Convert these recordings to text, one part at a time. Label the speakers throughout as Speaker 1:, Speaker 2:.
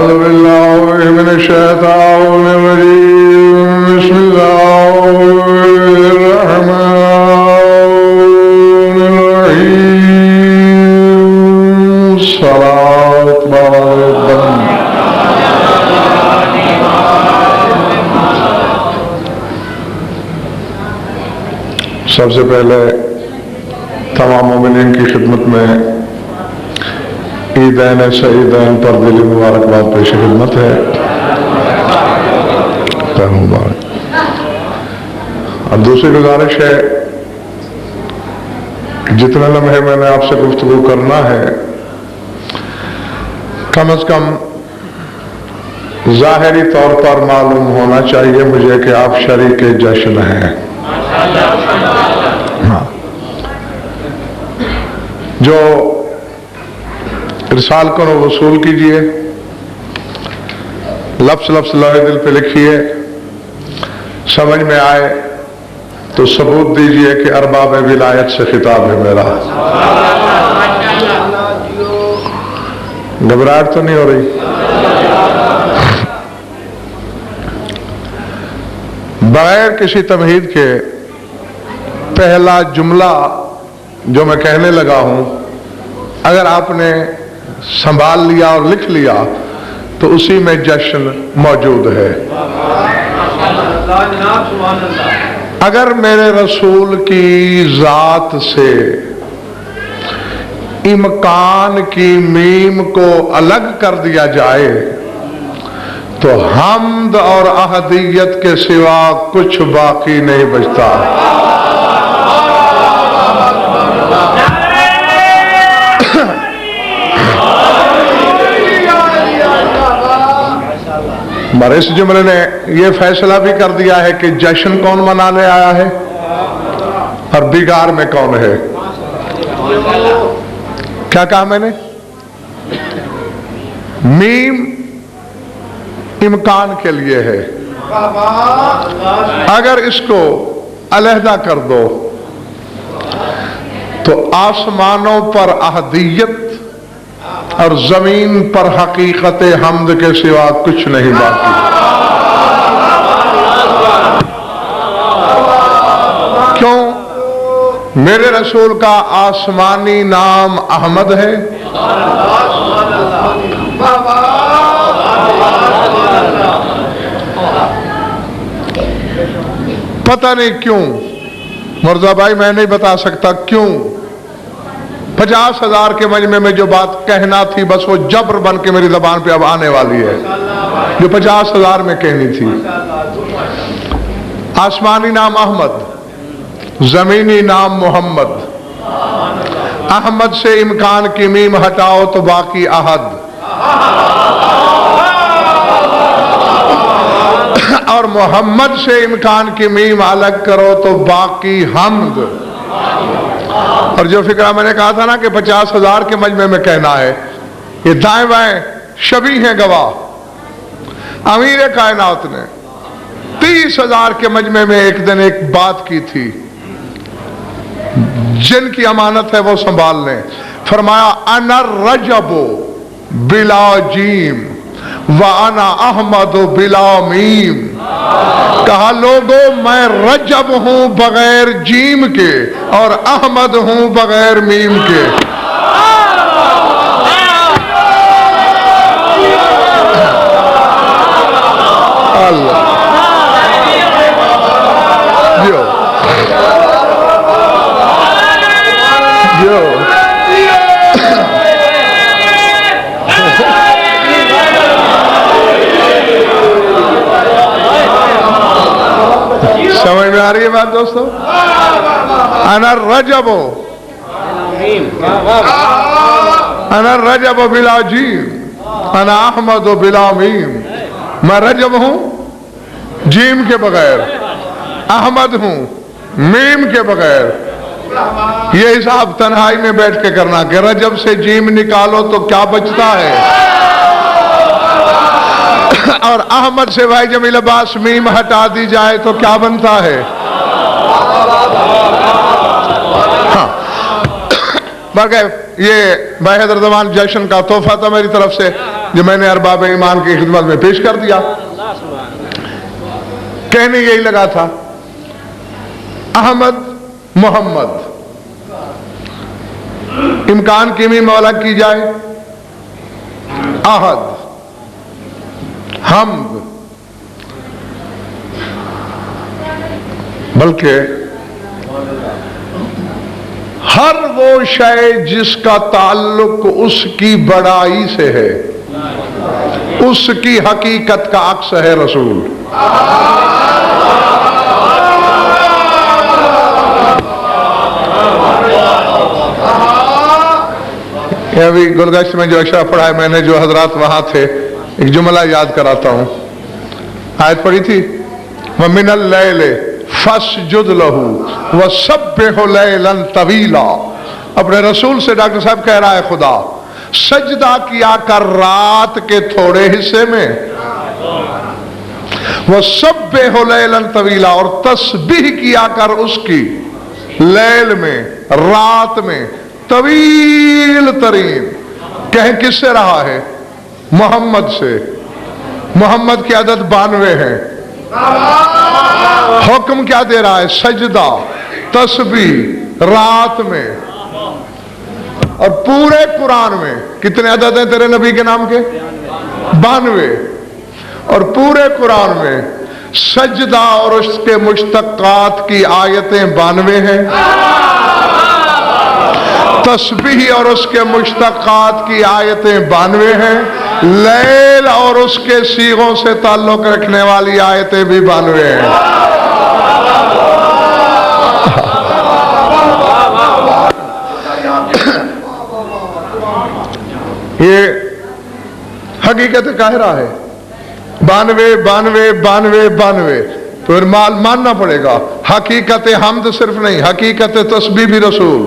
Speaker 1: أعوذ بالله من الشيطان الرجيم بسم الله الرحمن الرحيم صلاة بارد سب سے پہلے تمام مومنین کی خدمت میں عیدین سعیدین پر دلی مبارکباد پیش خدمت ہے۔ اب دوسری گزارش ہے کہ جتنے لمحے میں نے آپ سے گفتگو کرنا ہے کم از کم ظاہری طور پر معلوم ہونا چاہیے مجھے کہ آپ شریک جشن ہیں۔ جو ارسال کرو وصول کیجئے، لفظ لفظ لوح دل پہ لکھیے، سمجھ میں آئے تو ثبوت دیجئے کہ ارباب ولایت سے خطاب ہے میرا۔ گھبراہٹ تو نہیں ہو رہی؟ بغیر کسی تمہید کے پہلا جملہ جو میں کہنے لگا ہوں اگر آپ نے سنبھال لیا اور لکھ لیا تو اسی میں جشن موجود ہے۔ اگر میرے رسول کی ذات سے امکان کی میم کو الگ کر دیا جائے تو حمد اور احدیت کے سوا کچھ باقی نہیں بچتا۔ اور اس جملے نے یہ فیصلہ بھی کر دیا ہے کہ جشن کون منانے آیا ہے اور بیگار میں کون ہے۔ کیا کہا میں نے؟ میم امکان کے لیے ہے، اگر اس کو علیحدہ کر دو تو آسمانوں پر احدیت اور زمین پر حقیقت حمد کے سوا کچھ نہیں باقی۔ کیوں؟ میرے رسول کا آسمانی نام احمد ہے، پتہ نہیں کیوں مرزا بھائی میں نہیں بتا سکتا کیوں 50,000 کے مجمع میں جو بات کہنا تھی بس وہ جبر بن کے میری زبان پہ اب آنے والی ہے جو 50,000 میں کہنی تھی۔ آسمانی نام احمد، زمینی نام محمد۔ احمد سے امکان کی میم ہٹاؤ تو باقی احد، اور محمد سے امکان کی میم الگ کرو تو باقی حمد۔ اور جو فکرہ میں نے کہا تھا نا کہ 50,000 کے مجمع میں کہنا ہے، یہ دائیں بائیں شبیہ ہیں گواہ۔ امیر کائنات نے 30,000 کے مجمع میں ایک دن ایک بات کی تھی، جن کی امانت ہے وہ سنبھال لیں۔ فرمایا انا الرجب بلا جیم وانا احمد بلا میم۔ کہا لوگوں میں رجب ہوں بغیر جیم کے اور احمد ہوں بغیر میم کے۔ اللہ جو سمجھ میں آ رہی ہے بات دوستو؟ انا الرجب بلا جیم انا احمد بلا میم۔ میں رجب ہوں جیم کے بغیر، احمد ہوں میم کے بغیر۔ یہ حساب تنہائی میں بیٹھ کے کرنا کہ رجب سے جیم نکالو تو کیا بچتا ہے، اور احمد سے بھائی جمیل عباس میم ہٹا دی جائے تو کیا بنتا ہے۔ بلکہ یہ بھائی حضرت زمان جشن کا تحفہ تھا میری طرف سے، جو میں نے ارباب ایمان کی خدمت میں پیش کر دیا. کہنے یہی لگا تھا احمد محمد، امکان کی بھی مولا کی جائے، احد، حمد، بلکہ ہر وہ شے جس کا تعلق اس کی بڑائی سے ہے، اس کی حقیقت کا عکس ہے رسول. یہ ابھی گلگشت میں جو اشرا پڑھا ہے میں نے، جو حضرات وہاں تھے، ایک جملہ یاد کراتا ہوں. آیت پڑھی تھی وَمِنَ اللَّيْلِ فَاسْجُدْ لَهُ وَسَبِّحْهُ لَيْلًا طَوِيلًا. اپنے رسول سے ڈاکٹر صاحب کہہ رہا ہے خدا، سجدہ کیا کر رات کے تھوڑے حصے میں، وَسَبِّحْهُ لَيْلًا طَوِيلًا، اور تسبیح کیا کر اس کی لیل میں، رات میں، طویل ترین. کہیں کس سے رہا ہے؟ محمد سے. محمد کی عدد 92 ہے. حکم کیا دے رہا ہے؟ سجدہ، تسبیح رات میں. اور پورے قرآن میں کتنے عدد ہیں تیرے نبی کے نام کے؟ 92. اور پورے قرآن میں سجدہ اور اس کے مشتقات کی آیتیں 92 ہیں، تسبیح اور اس کے مشتقات کی آیتیں 92 ہیں، لیل اور اس کے صیغوں سے تعلق رکھنے والی آیتیں بھی 92 ہیں. یہ حقیقت قاہرہ ہے. 92 92 92 92. پھر ماننا پڑے گا حقیقت حمد صرف نہیں، حقیقت تسبیح بھی رسول،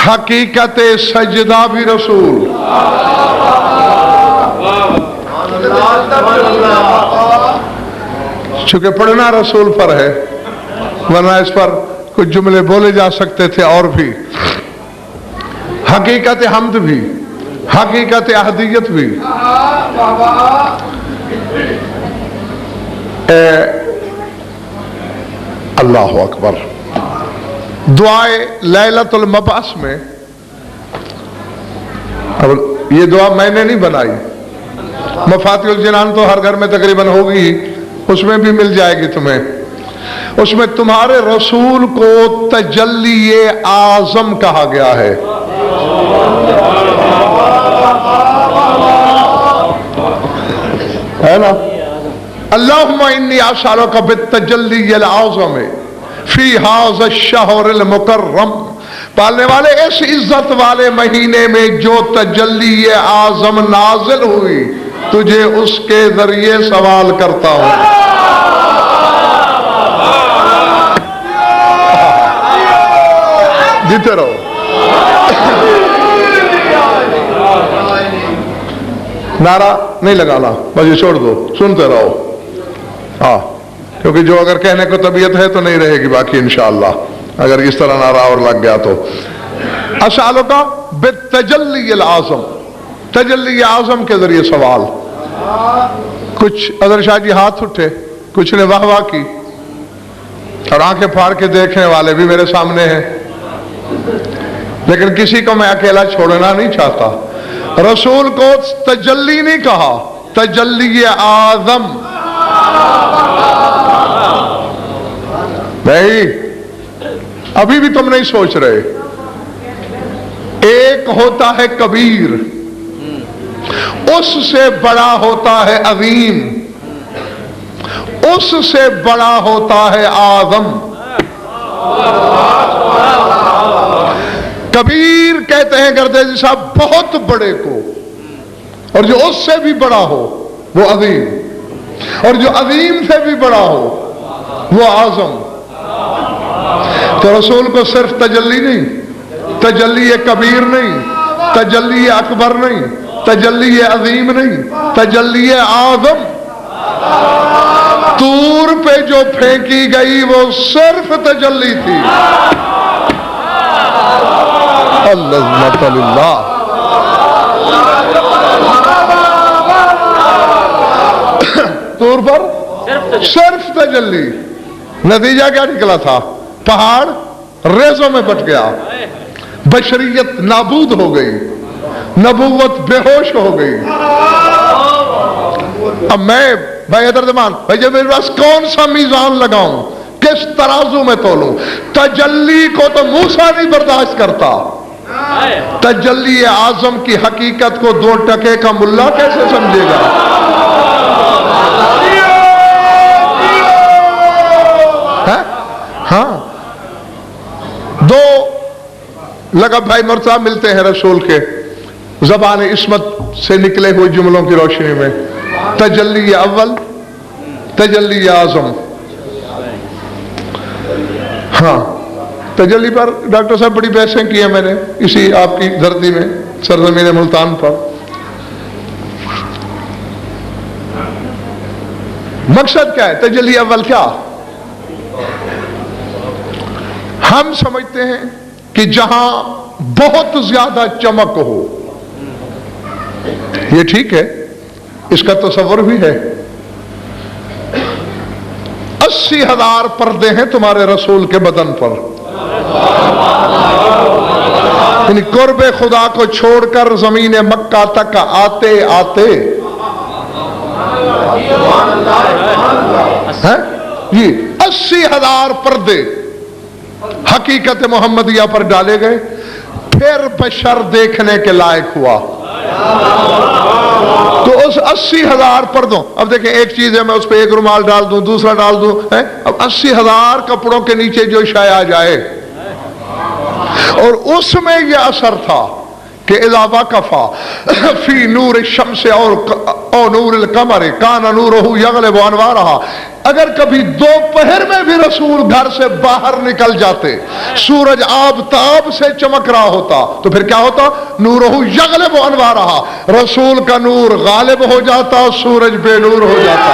Speaker 1: حقیقت سجدہ بھی رسول. چونکہ پڑھنا رسول پر ہے، ورنہ اس پر کچھ جملے بولے جا سکتے تھے اور بھی. حقیقت حمد بھی، حقیقت احدیت بھی. اللہ اکبر. دعائے لیلۃ المبعث میں، اب یہ دعا میں نے نہیں بنائی، مفاتیح الجنان تو ہر گھر میں تقریباً ہوگی، اس میں بھی مل جائے گی تمہیں. اس میں تمہارے رسول کو تجلی اعظم کہا گیا ہے. ہے نا؟ اللہم انی اسألک بالتجلی الاعظم فی ھذا الشہر المکرم. پالنے والے اس عزت والے مہینے میں جو تجلی اعظم نازل ہوئی، تجھے اس کے ذریعے سوال کرتا ہوں. جیتے رہو. نعرہ نہیں لگانا، بس یہ چھوڑ دو، سنتے رہو. ہاں، کیونکہ جو اگر کہنے کو طبیعت ہے تو نہیں رہے گی باقی انشاءاللہ، اگر اس طرح نعرہ اور لگ گیا تو. اسألک بالتجلی الاعظم، تجلی اعظم کے ذریعے سوال. کچھ اظہر شاہ جی ہاتھ اٹھے، کچھ نے واہ واہ کی، اور آنکھیں پھاڑ کے دیکھنے والے بھی میرے سامنے ہیں، لیکن کسی کو میں اکیلا چھوڑنا نہیں چاہتا. رسول کو تجلی نہیں کہا، تجلی اعظم. نہیں، ابھی بھی تم نہیں سوچ رہے. ایک ہوتا ہے کبیر، اس سے بڑا ہوتا ہے عظیم، اس سے بڑا ہوتا ہے اعظم. کبیر کہتے ہیں گردیزی صاحب بہت بڑے کو، اور جو اس سے بھی بڑا ہو وہ عظیم، اور جو عظیم سے بھی بڑا ہو وہ اعظم. تو رسول کو صرف تجلی نہیں، تجلی کبیر نہیں، تجلی اکبر نہیں، تجلی عظیم نہیں، تجلی اعظم. طور پہ جو پھینکی گئی وہ صرف تجلی تھی. العظمت للہ. طور پر صرف تجلی. نتیجہ کیا نکلا تھا؟ پہاڑ ریزوں میں بٹ گیا، بشریت نابود ہو گئی، نبوت بے ہوش ہو گئی. اب میں بھائی حضرتمان بھائی جب میرے پاس کون سا میزان لگاؤں، کس ترازو میں تولوں؟ تجلی کو تو موسیٰ نہیں برداشت کرتا، تجلی اعظم کی حقیقت کو 2 ٹکے کا ملا کیسے سمجھے گا؟ ہاں 2 لگا بھائی مرتضی ملتے ہیں رسول کے زبان عصمت سے نکلے ہوئے جملوں کی روشنی میں. تجلی اول، تجلی اعظم. ہاں تجلی پر ڈاکٹر صاحب بڑی بحثیں کی ہیں میں نے اسی آپ کی دھرتی میں، سرزمین ملتان پر. مقصد کیا ہے؟ تجلی اول کیا؟ ہم سمجھتے ہیں کہ جہاں بہت زیادہ چمک ہو، یہ ٹھیک ہے، اس کا تصور بھی ہے. 80,000 پردے ہیں تمہارے رسول کے بدن پر، یعنی قرب خدا کو چھوڑ کر زمین مکہ تک آتے آتے جی 80,000 پردے حقیقت محمدیہ پر ڈالے گئے. پھر بشر دیکھنے کے لائق ہوا. تو اس 80,000 پردوں، اب دیکھیں ایک چیز ہے میں اس پہ ایک رومال ڈال دوں، دوسرا ڈال دوں، اب 80,000 کپڑوں کے نیچے جو شے آ جائے، اور اس میں یہ اثر تھا کہ اذا وقفا فی نور الشمس اور نور القمر کان نورہ یغلب انوارہا. اگر کبھی دوپہر میں بھی رسول گھر سے باہر نکل جاتے، سورج آفتاب سے چمک رہا ہوتا، تو پھر کیا ہوتا؟ نورہ یغلب انوارہا، رسول کا نور غالب ہو جاتا، سورج بے نور ہو جاتا.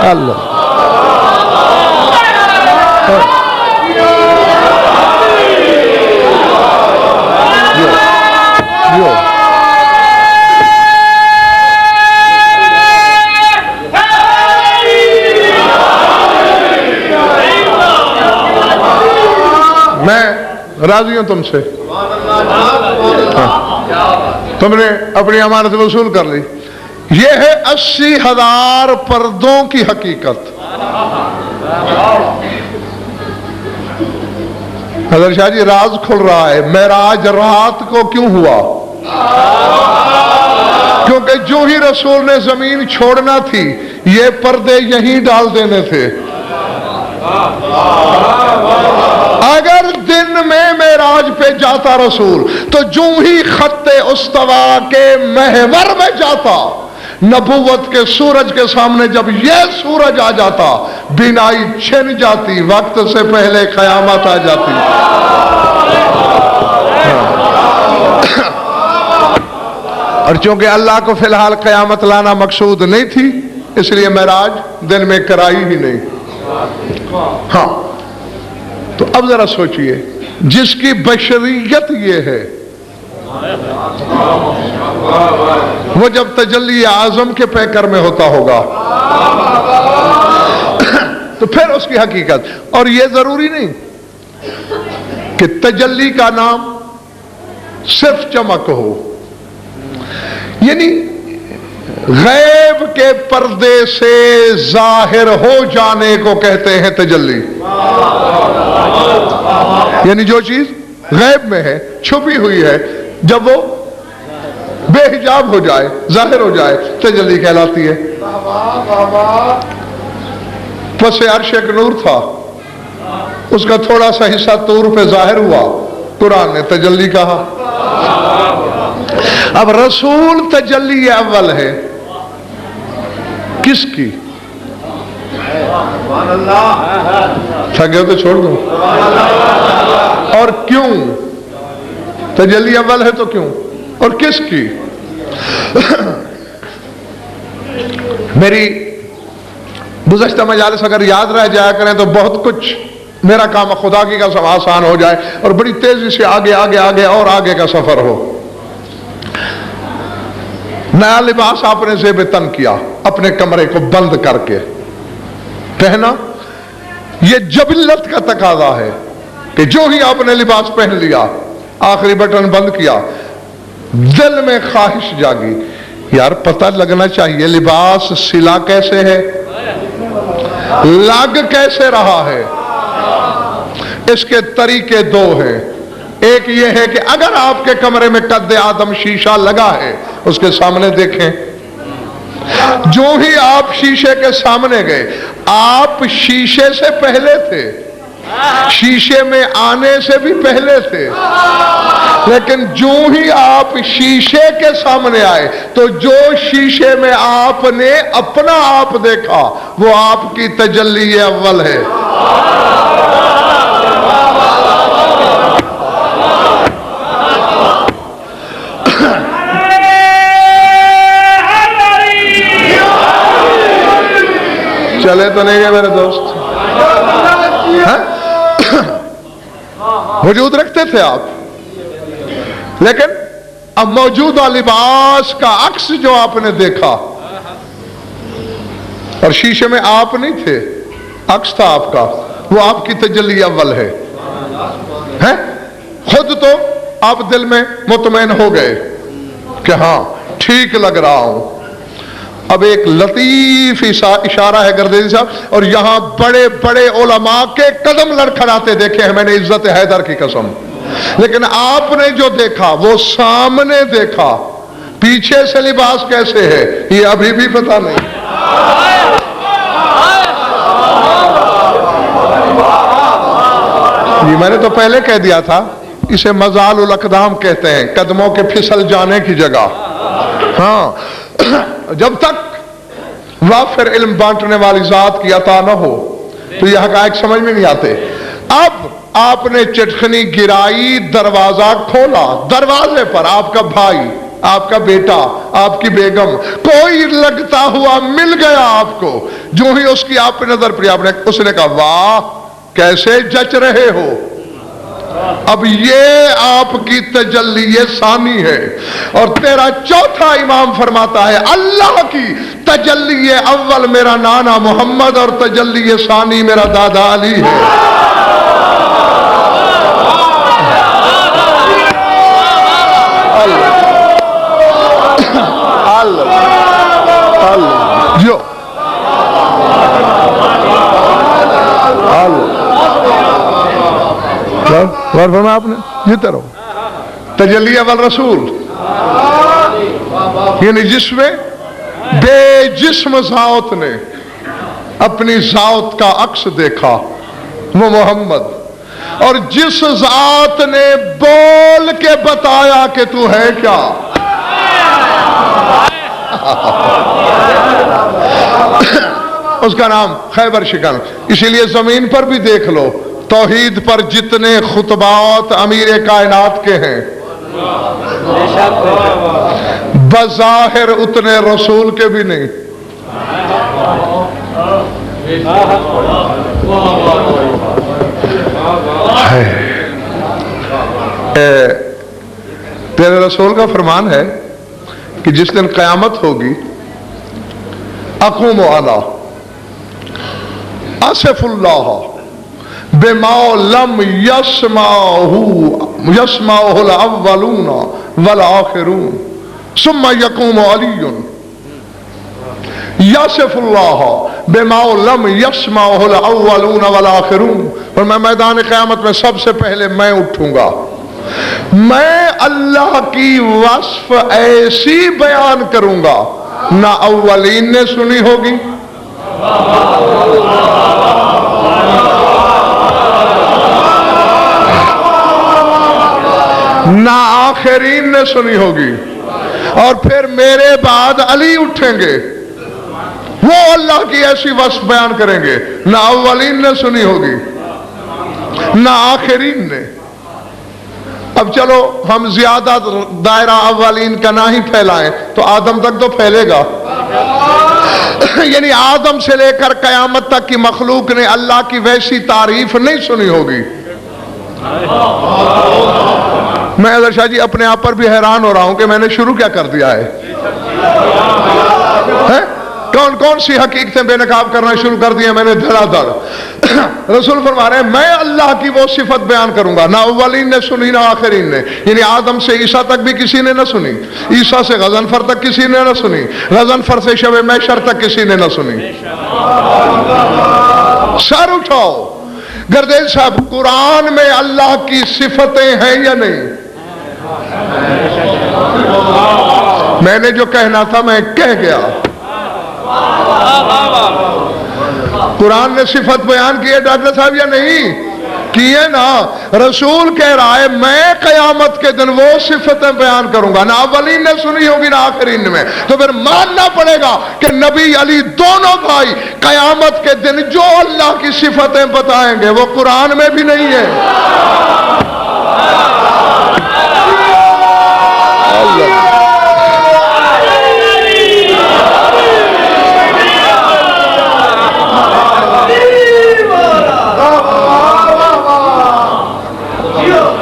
Speaker 1: اللہ میں راضی ہوں تم سے، تم نے اپنی امانت وصول کر لی. یہ ہے 80,000 پردوں کی حقیقت. حضرت شاہ جی راز کھل رہا ہے. معراج رات کو کیوں ہوا؟ کیونکہ جو ہی رسول نے زمین چھوڑنا تھی یہ پردے یہیں ڈال دینے تھے. اگر دن میں معراج پہ جاتا رسول تو جو ہی خط استوا کے محور میں جاتا، نبوت کے سورج کے سامنے جب یہ سورج آ جاتا، بینائی چھن جاتی، وقت سے پہلے قیامت آ جاتی. اور چونکہ اللہ کو فی الحال قیامت لانا مقصود نہیں تھی، اس لیے معراج دن میں کرائی ہی نہیں. ہاں تو اب ذرا سوچئے، جس کی بشریت یہ ہے وہ جب تجلی اعظم کے پیکر میں ہوتا ہوگا تو پھر اس کی حقیقت. اور یہ ضروری نہیں کہ تجلی کا نام صرف چمک ہو، یعنی غیب کے پردے سے ظاہر ہو جانے کو کہتے ہیں تجلی. یعنی جو چیز غیب میں ہے، چھپی ہوئی ہے، جب وہ بے حجاب ہو جائے، ظاہر ہو جائے، تجلی کہلاتی ہے. پس عرش ایک نور تھا، اس کا تھوڑا سا حصہ طور پہ ظاہر ہوا، قرآن نے تجلی کہا. اب رسول تجلی اول ہے کس کی؟ تھک گئے تو چھوڑ دوں. اور کیوں تجلی اول ہے تو کیوں اور کس کی؟ میری گزشتہ مجالس اگر یاد رہ جایا کریں تو بہت کچھ میرا کام خدا کی کا سب آسان ہو جائے اور بڑی تیزی سے آگے آگے آگے اور آگے کا سفر ہو. نیا لباس آپ نے زیب تن کیا، اپنے کمرے کو بند کر کے پہنا. یہ جبلت کا تقاضا ہے کہ جو ہی آپ نے لباس پہن لیا، آخری بٹن بند کیا، دل میں خواہش جاگی، یار پتہ لگنا چاہیے لباس سلا کیسے ہے، لگ کیسے رہا ہے. اس کے طریقے دو ہیں. ایک یہ ہے کہ اگر آپ کے کمرے میں قد آدم شیشہ لگا ہے، اس کے سامنے دیکھیں. جو ہی آپ شیشے کے سامنے گئے، آپ شیشے سے پہلے تھے، شیشے میں آنے سے بھی پہلے تھے، لیکن جو ہی آپ شیشے کے سامنے آئے تو جو شیشے میں آپ نے اپنا آپ دیکھا وہ آپ کی تجلی اول ہے. چلے تو نہیں گئے میرے دوست؟ وجود رکھتے تھے آپ، لیکن اب موجودہ لباس کا عکس جو آپ نے دیکھا، اور شیشے میں آپ نہیں تھے، عکس تھا آپ کا، وہ آپ کی تجلی اول ہے. خود تو آپ دل میں مطمئن ہو گئے کہ ہاں ٹھیک لگ رہا ہوں. اب ایک لطیف اشارہ ہے گردیزی صاحب، اور یہاں بڑے بڑے علماء کے قدم لڑکھڑاتے دیکھے ہیں میں نے، عزت حیدر کی قسم. لیکن آپ نے جو دیکھا وہ سامنے دیکھا، پیچھے سے لباس کیسے ہے یہ ابھی بھی پتہ نہیں. یہ میں نے تو پہلے کہہ دیا تھا، اسے مزال الاقدام کہتے ہیں، قدموں کے پھسل جانے کی جگہ. ہاں، جب تک وافر علم بانٹنے والی ذات کی عطا نہ ہو تو یہ حقائق سمجھ میں نہیں آتے. اب آپ نے چٹخنی گرائی، دروازہ کھولا، دروازے پر آپ کا بھائی، آپ کا بیٹا، آپ کی بیگم، کوئی لگتا ہوا مل گیا آپ کو. جو ہی اس کی آپ پہ نظر پڑی، اس نے کہا واہ کیسے جچ رہے ہو. اب یہ آپ کی تجلی ثانی ہے. اور تیرا چوتھا امام فرماتا ہے اللہ کی تجلی اول میرا نانا محمد اور تجلی ثانی میرا دادا علی ہے. جو فرمایا آپ نے جیتے رہو. تجلی اول رسول، یعنی جس میں بے جسم ذات نے اپنی ذات کا عکس دیکھا وہ محمد، اور جس ذات نے بول کے بتایا کہ تو ہے کیا. اس کا نام خیبر شکن. اسی لیے زمین پر بھی دیکھ لو، توحید پر جتنے خطبات امیر کائنات کے ہیں بظاہر اتنے رسول کے بھی نہیں. تیرے رسول کا فرمان ہے کہ جس دن قیامت ہوگی اقوم علی اسف اللہ بما لم يسمعه الاولون والآخرون ثم يقوم علی یاسف اللہ بما لم يسمعه الاولون والآخرون. اور میں میدان قیامت میں سب سے پہلے میں اٹھوں گا، میں اللہ کی وصف ایسی بیان کروں گا نہ اولین نے سنی ہوگی نہ آخرین نے سنی ہوگی. اور پھر میرے بعد علی اٹھیں گے، وہ اللہ کی ایسی وصف بیان کریں گے نہ اولین نے سنی ہوگی نہ آخرین نے. اب چلو ہم زیادہ دائرہ اولین کا نہ ہی پھیلائیں تو آدم تک تو پھیلے گا. یعنی آدم سے لے کر قیامت تک کی مخلوق نے اللہ کی ویسی تعریف نہیں سنی ہوگی. میں اظہر شاہ جی اپنے آپ پر بھی حیران ہو رہا ہوں کہ میں نے شروع کیا کر دیا ہے. ہے؟ کون کون سی حقیقتیں بے نقاب کرنا شروع کر دیا میں نے دھڑا دھڑ. رسول فرما رہے ہیں میں اللہ کی وہ صفت بیان کروں گا نہ اولین نے سنی نہ آخرین نے. یعنی آدم سے عیسیٰ تک بھی کسی نے نہ سنی, عیسیٰ سے غضنفر تک کسی نے نہ سنی, غضنفر سے شب محشر تک کسی نے نہ سنی. سر اٹھاؤ. گردیز صاحب قرآن میں اللہ کی صفتیں ہیں یا نہیں؟ میں نے جو کہنا تھا میں کہہ گیا. قرآن نے صفت بیان کی ہے ڈاکٹر صاحب یا نہیں کیے نا؟ رسول کہہ رہا ہے میں قیامت کے دن وہ صفتیں بیان کروں گا نہ اولین نے سنی ہوگی نہ آخرین میں. تو پھر ماننا پڑے گا کہ نبی علی دونوں بھائی قیامت کے دن جو اللہ کی صفتیں بتائیں گے وہ قرآن میں بھی نہیں ہے.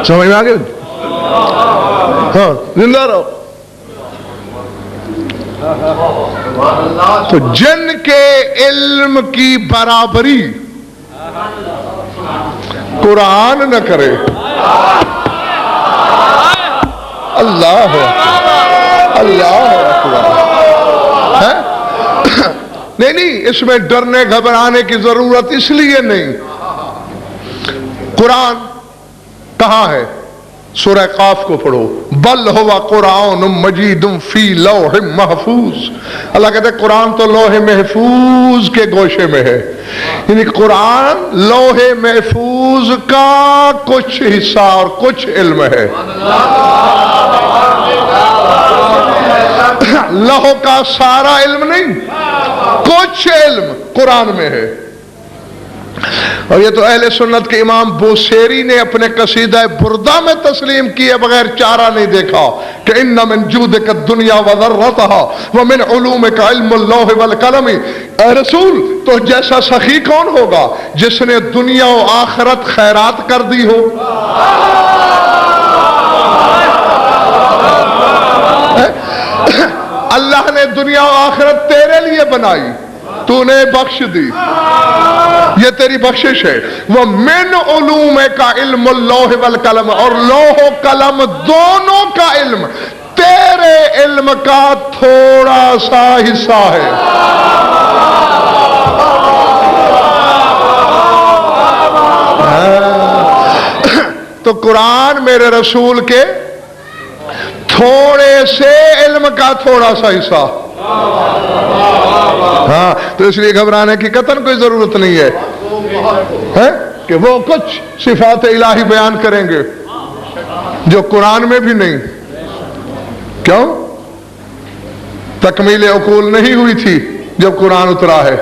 Speaker 1: سمجھ میں آگے؟ ہاں زندہ رہو. تو جن کے علم کی برابری قرآن نہ کرے. اللہ اکبر. نہیں اس میں ڈرنے گھبرانے کی ضرورت اس لیے نہیں. قرآن کہاں ہے؟ سورہ قاف کو پڑھو. بل ہوا قرآن مجید فی لوح محفوظ. اللہ کہتے ہیں قرآن تو لوح محفوظ کے گوشے میں ہے. یعنی قرآن لوح محفوظ کا کچھ حصہ اور کچھ علم ہے. لوح کا سارا علم نہیں, کچھ علم قرآن میں ہے. اور یہ تو اہل سنت کے امام بوسیری نے اپنے قصیدہ بردہ میں تسلیم کیے بغیر چارہ نہیں دیکھا کہ ان من جودک الدنیا وذرتها ومن علومک علم اللوح والقلم. اے رسول تو جیسا سخی کون ہوگا جس نے دنیا و آخرت خیرات کر دی ہو. اللہ نے دنیا و آخرت تیرے لیے بنائی, تو نے بخش دی, یہ تیری بخشش ہے. وہ من علوم کا علم اللوح والقلم, اور لوح و قلم دونوں کا علم تیرے علم کا تھوڑا سا حصہ ہے. تو قرآن میرے رسول کے تھوڑے سے علم کا تھوڑا سا حصہ. ہاں تو اس لیے گھبرانے کی قطعاً کوئی ضرورت نہیں ہے کہ وہ کچھ صفات الہی بیان کریں گے جو قرآن میں بھی نہیں. کیوں؟ تکمیل عقول نہیں ہوئی تھی جب قرآن اترا ہے.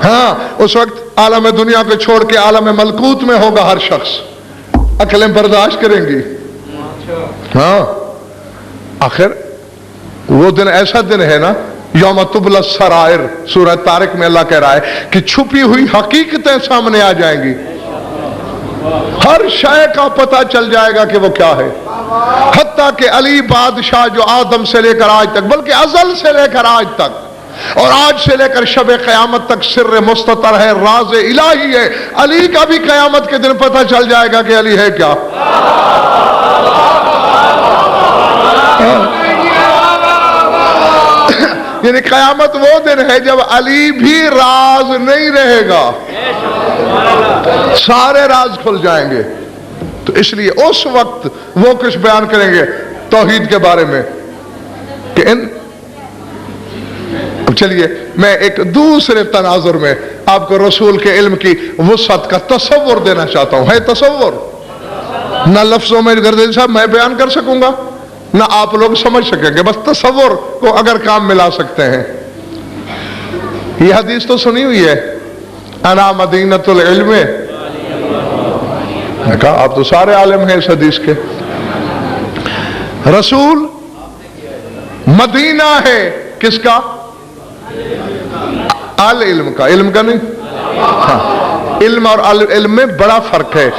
Speaker 1: ہاں اس وقت عالم دنیا کو چھوڑ کے عالم ملکوت میں ہوگا ہر شخص, عقلیں برداشت کریں گی. ہاں آخر وہ دن ایسا دن ہے نا یوم تبلی السرائر. سورہ طارق میں اللہ کہہ رہا ہے کہ چھپی ہوئی حقیقتیں سامنے آ جائیں گی. ہر شے کا پتہ چل جائے گا کہ وہ کیا ہے. حتیٰ کہ علی بادشاہ جو آدم سے لے کر آج تک, بلکہ ازل سے لے کر آج تک اور آج سے لے کر شب قیامت تک سر مستتر ہے, راز الہی ہے, علی کا بھی قیامت کے دن پتہ چل جائے گا کہ علی ہے کیا. یعنی قیامت وہ دن ہے جب علی بھی راز نہیں رہے گا, سارے راز کھل جائیں گے. تو اس لیے اس وقت وہ کچھ بیان کریں گے توحید کے بارے میں کہ چلیے میں ایک دوسرے تناظر میں آپ کو رسول کے علم کی وسعت کا تصور دینا چاہتا ہوں. ہے تصور نہ لفظوں میں گردین صاحب میں بیان کر سکوں گا نہ آپ لوگ سمجھ سکیں گے, بس تصور کو اگر کام ملا سکتے ہیں. یہ حدیث تو سنی ہوئی ہے, انا مدینۃ العلم. میں کہا آپ تو سارے عالم ہیں اس حدیث کے. رسول مدینہ ہے کس کا؟ العلم کا. علم کا نہیں, ہاں علم اور العلم میں بڑا فرق ہے.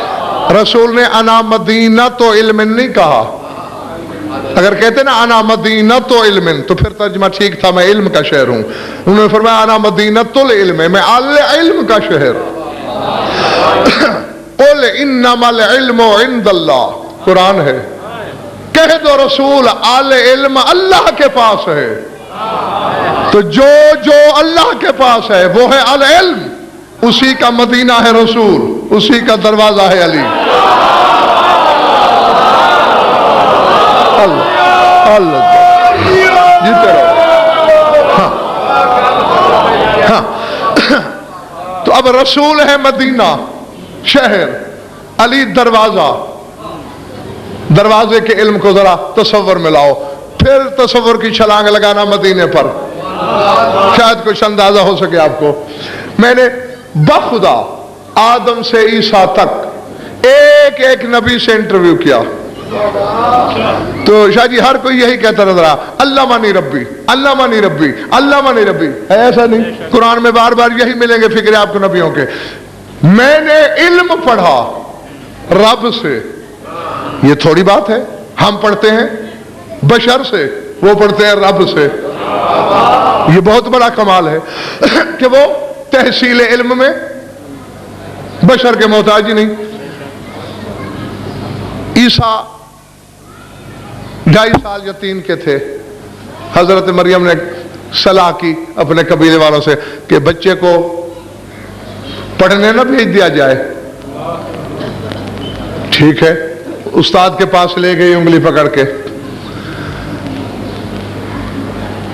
Speaker 1: رسول نے انا مدینہ تو علم نہیں کہا, اگر کہتے نا انا مدینۃ علم تو پھر ترجمہ ٹھیک تھا، میں علم کا شہر ہوں. انہوں نے فرمایا انا مدینۃ العلم، میں علم کا شہر. قل انما العلم عند اللہ، قرآن ہے. کہہ دو رسول علم اللہ کے پاس ہے. تو جو اللہ کے پاس ہے وہ ہے العلم، اسی کا مدینہ ہے رسول، اسی کا دروازہ ہے علی. اللہ جیتے رہو. ہاں تو اب رسول ہے مدینہ شہر، علی دروازہ. دروازے کے علم کو ذرا تصور میں لاؤ، پھر تصور کی چھلانگ لگانا مدینے پر. شاید کچھ اندازہ ہو سکے آپ کو. میں نے بخدا آدم سے عیسیٰ تک ایک ایک نبی سے انٹرویو کیا، تو شاہ جی ہر کوئی یہی کہتا نظر آ، اللہ مانی ربی، اللہ مانی ربی، اللہ مانی ربی. ہے ایسا نہیں؟ قرآن میں بار بار یہی ملیں گے فکرے آپ کو نبیوں کے. میں نے علم پڑھا رب سے، یہ تھوڑی بات ہے. ہم پڑھتے ہیں بشر سے، وہ پڑھتے ہیں رب سے. یہ بہت بڑا کمال ہے کہ وہ تحصیل علم میں بشر کے محتاج ہی نہیں. عیسیٰ 2.5 سال یا 3 کے تھے. حضرت مریم نے صلاح کی اپنے قبیلے والوں سے کہ بچے کو پڑھنے نہ بھیج دیا جائے. ٹھیک ہے، استاد کے پاس لے گئی انگلی پکڑ کے.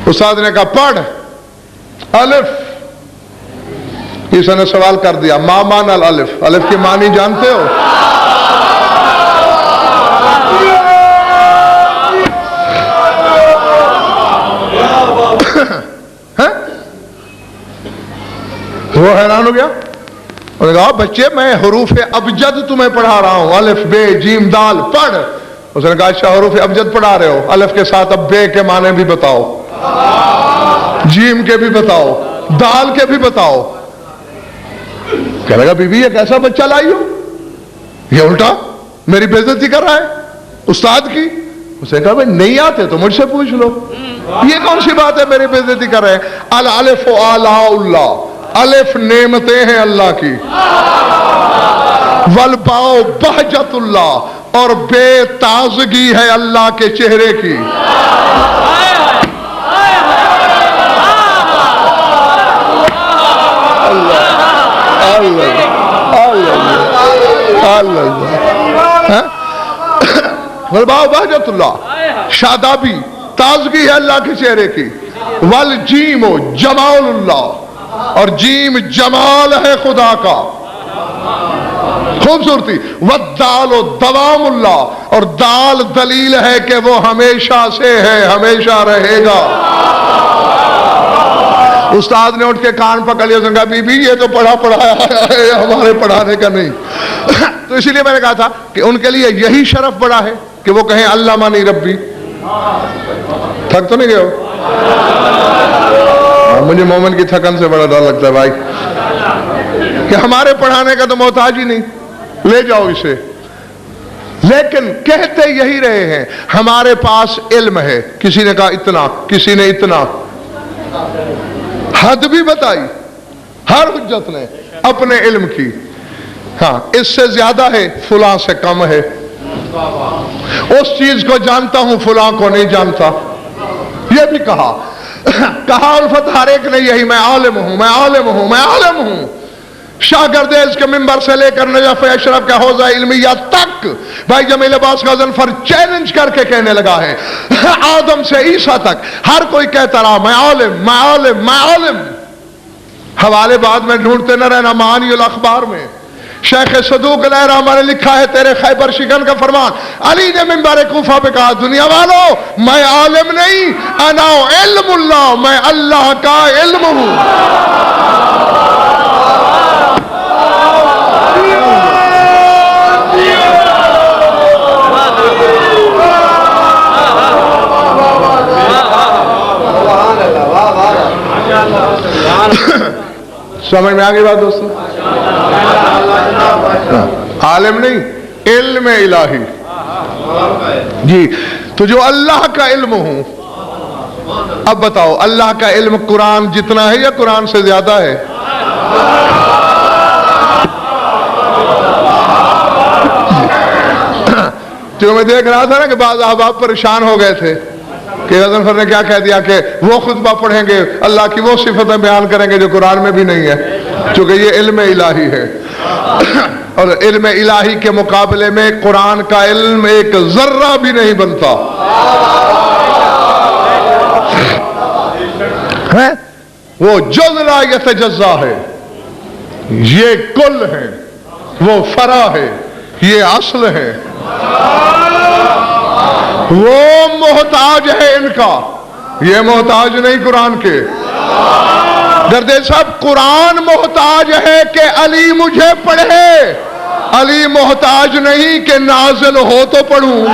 Speaker 1: استاد نے کہا پڑھ الف. عیسیٰ نے سوال کر دیا ما معنی الالف، الف کی معنی جانتے ہو؟ وہ حیران ہو گیا. انہوں نے کہا بچے میں حروف ابجد تمہیں پڑھا رہا ہوں، الف بے جیم دال پڑھ. اس نے کہا اچھا حروف ابجد پڑھا رہے ہو، الف کے ساتھ اب بے کے معنی بھی بتاؤ، جیم کے بھی بتاؤ، دال کے بھی بتاؤ. کہنے لگا بی بی یہ کیسا بچہ لائی ہو، یہ الٹا میری بے عزتی کر رہا ہے استاد کی. اس نے کہا بھائی نہیں آتے تو مجھ سے پوچھ لو، یہ کون سی بات ہے میری بے عزتی کر رہے ہیں. الالف آلاء اللہ، الف نعمتیں ہیں اللہ کی، والباء بہجت اللہ، اور بے تازگی ہے اللہ کے چہرے کی. والباء بہجت اللہ، شادابی تازگی ہے اللہ کے چہرے کی. والجیم جمال اللہ، اور جیم جمال ہے خدا کا، خوبصورتی. والدال دوام اللہ، اور دال دلیل ہے کہ وہ ہمیشہ سے ہے، ہمیشہ رہے گا. استاد نے اٹھ کے کان پکڑ لیا، اس نے کہا بی بی یہ تو پڑھایا ہے، ہمارے پڑھانے کا نہیں. تو اسی لیے میں نے کہا تھا کہ ان کے لیے یہی شرف بڑا ہے کہ وہ کہیں اللہ مانی ربی. تھک تو نہیں گئے ہو؟ مجھے مومن کی تھکن سے بڑا ڈر لگتا ہے بھائی، کہ ہمارے پڑھانے کا تو محتاج ہی نہیں، لے جاؤ اسے. لیکن کہتے یہی رہے ہیں ہمارے پاس علم ہے. کسی نے کہا اتنا، کسی نے اتنا، حد بھی بتائی ہر حجت نے اپنے علم کی. ہاں اس سے زیادہ ہے، فلاں سے کم ہے. اس چیز کو جانتا ہوں فلاں کو نہیں جانتا. یہ بھی کہا الفت ہر ایک نے یہی، میں عالم ہوں، میں عالم ہوں، میں عالم ہوں. شاگرد اس کے منبر سے لے کر نجف اشرف کا حوضہ علمیہ تک بھائی جمیل عباس کا ظفر چیلنج کر کے کہنے لگا ہے. آدم سے عیسیٰ تک ہر کوئی کہتا رہا میں عالم، میں عالم، میں عالم. حوالے بعد میں ڈھونڈتے نہ رہنا معانی الاخبار میں. شیخ صدوق علیہ رحمہ نے لکھا ہے تیرے خیبر شکن کا فرمان. علی نے منبر کوفہ پہ کہا دنیا والو میں عالم نہیں، انا علم اللہ، میں اللہ کا علم ہوں. سمجھ میں آ گئی بات دوستو؟ عالم نہیں، علم الہی. جی تو جو اللہ کا علم ہوں، اب بتاؤ اللہ کا علم قرآن جتنا ہے یا قرآن سے زیادہ ہے؟ جو میں دیکھ رہا تھا نا کہ بعض احباب پریشان ہو گئے تھے کہ حضرت نے کیا کہہ دیا کہ وہ خطبہ پڑھیں گے، اللہ کی وہ صفتیں بیان کریں گے جو قرآن میں بھی نہیں ہے، چونکہ یہ علم الہی ہے، اور علم الہی کے مقابلے میں قرآن کا علم ایک ذرہ بھی نہیں بنتا ہے۔ وہ جز لا یتجزا ہے، یہ کل ہے، وہ فرع ہے، یہ اصل ہے، وہ محتاج ہے ان کا، یہ محتاج نہیں قرآن کے۔ دردے صاحب قرآن محتاج ہے کہ علی مجھے پڑھے، علی محتاج نہیں کہ نازل ہو تو پڑھوں۔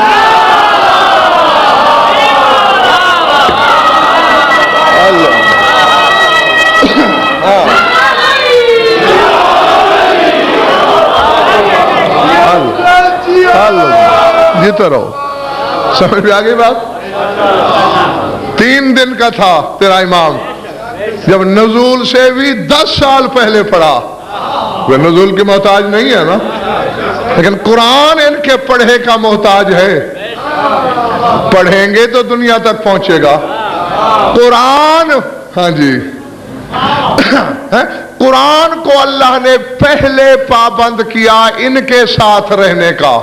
Speaker 1: جیتے رہو، سمجھ میں آگئی بات؟ 3 دن کا تھا تیرا امام، جب نزول سے بھی 10 سال پہلے پڑھا، وہ نزول کی محتاج نہیں ہے نا، لیکن قرآن ان کے پڑھے کا محتاج ہے، پڑھیں گے تو دنیا تک پہنچے گا قرآن۔ ہاں جی، قرآن کو اللہ نے پہلے پابند کیا ان کے ساتھ رہنے کا،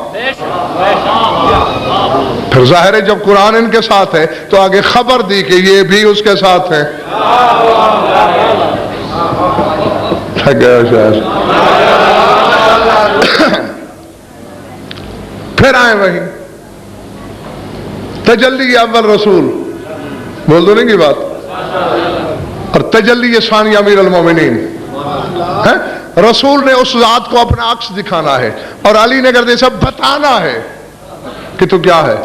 Speaker 1: پھر ظاہر ہے جب قرآن ان کے ساتھ ہے تو آگے خبر دی کہ یہ بھی اس کے ساتھ ہے۔ پھر آئے وہی تجلی اول رسول، بول دو نہیں کی بات، اور تجلی ثانی امیر المومنین، رسول نے اس ذات کو اپنا عکس دکھانا ہے، اور علی نے کر سب بتانا ہے کہ تو کیا ہے۔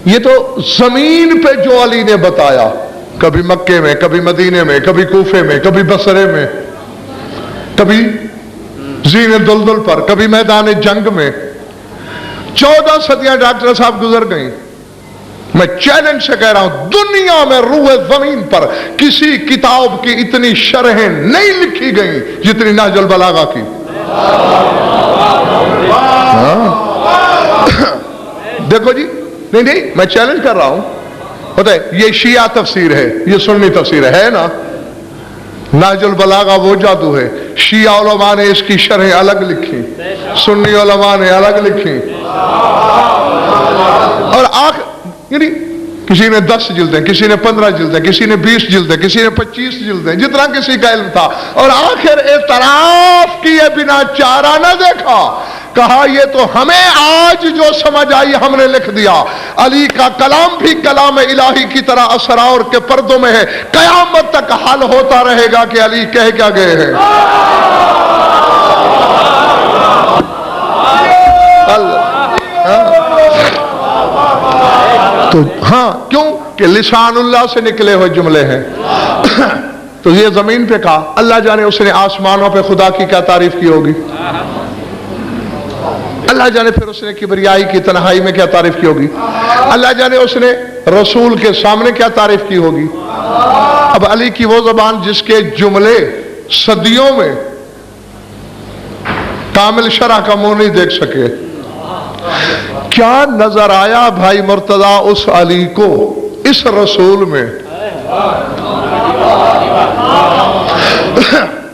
Speaker 1: یہ تو زمین پہ جو علی نے بتایا، کبھی مکے میں، کبھی مدینے میں، کبھی کوفے میں، کبھی بصرے میں، کبھی زین دلدل پر، کبھی میدان جنگ میں، 14 صدیاں ڈاکٹر صاحب گزر گئیں۔ میں چیلنج سے کہہ رہا ہوں دنیا میں روح زمین پر کسی کتاب کی اتنی شرحیں نہیں لکھی گئیں جتنی نہج البلاغہ کی۔ دیکھو جی، نہیں میں چیلنج کر رہا ہوں، پتہ ہے یہ شیعہ تفسیر ہے، یہ سنی تفسیر ہے نا، نہج البلاغہ وہ جادو ہے، شیعہ علماء نے اس کی شرحیں الگ لکھی، سنی علماء نے الگ لکھی، اور یعنی کسی نے 10 جلدیں، کسی نے 15 جلدیں، کسی نے 20 جلدیں، کسی نے 25 جلدیں، جتنا کسی کا علم تھا، اور آخر اعتراف کیے بنا چارہ نہ دیکھا، کہا یہ تو ہمیں آج جو سمجھ آئی ہم نے لکھ دیا۔ علی کا کلام بھی کلام الہی کی طرح اسرار کے پردوں میں ہے، قیامت تک حل ہوتا رہے گا کہ علی کہہ کیا گئے ہیں۔ تو ہاں کیوں کہ لسان اللہ سے نکلے ہوئے جملے ہیں۔ تو یہ زمین پہ کہا، اللہ جانے اس نے آسمانوں پہ خدا کی کیا تعریف کی ہوگی، اللہ جانے پھر اس نے کبریائی کی تنہائی میں کیا تعریف کی ہوگی، اللہ جانے اس نے رسول کے سامنے کیا تعریف کی ہوگی۔ اب علی کی وہ زبان جس کے جملے صدیوں میں کامل شرح کا منہ نہیں دیکھ سکے، کیا نظر آیا بھائی مرتضیٰ اس علی کو اس رسول میں؟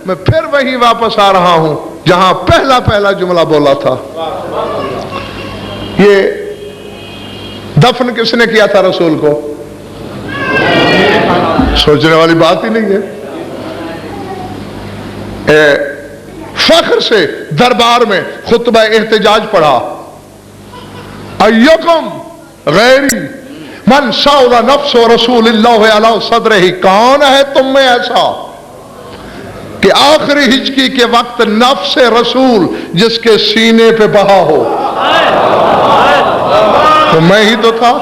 Speaker 1: میں پھر وہیں واپس آ رہا ہوں جہاں پہلا جملہ بولا تھا، یہ دفن کس نے کیا تھا رسول کو؟ سوچنے والی بات ہی نہیں ہے۔ فخر سے دربار میں خطبہ احتجاج پڑھا، ایکم غیری من سول نفس رسول اللہ علیہ صدرہ، کون ہے تم میں ایسا کہ آخری ہجکی کے وقت نفس رسول جس کے سینے پہ بہا ہو؟ تو میں ہی تو تھا۔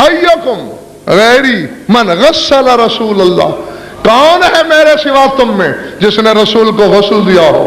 Speaker 1: ایکم غیری من غسل رسول اللہ، کون ہے میرے سوا تم میں جس نے رسول کو غسل دیا ہو؟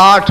Speaker 1: 8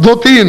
Speaker 1: 2-3